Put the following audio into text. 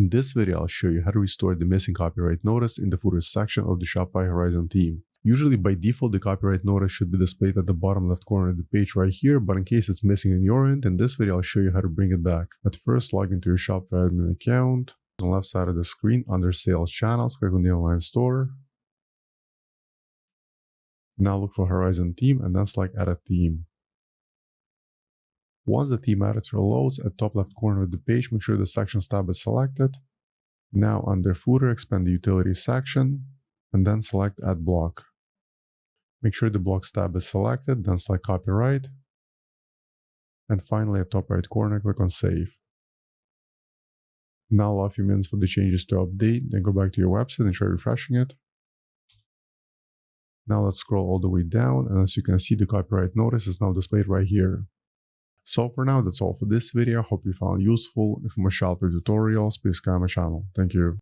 In this video, I'll show you how to restore the missing copyright notice in the footer section of the Shopify Horizon theme. Usually by default, the copyright notice should be displayed at the bottom left corner of the page right here, but in case it's missing on your end, in this video I'll show you how to bring it back. But first, log into your Shopify admin account. On the left side of the screen, under Sales Channels, click on the online store. Now look for Horizon theme and then select Add a theme. Once the theme editor loads, at top left corner of the page, make sure the Sections tab is selected. Now under Footer, expand the Utilities section, and then select Add Block. Make sure the Blocks tab is selected, then select Copyright. And finally, at top right corner, click on Save. Now allow a few minutes for the changes to update, then go back to your website and try refreshing it. Now let's scroll all the way down, and as you can see, the copyright notice is now displayed right here. So for now, that's all for this video. Hope you found it useful. If more Shopify tutorials, please comment my channel. Thank you.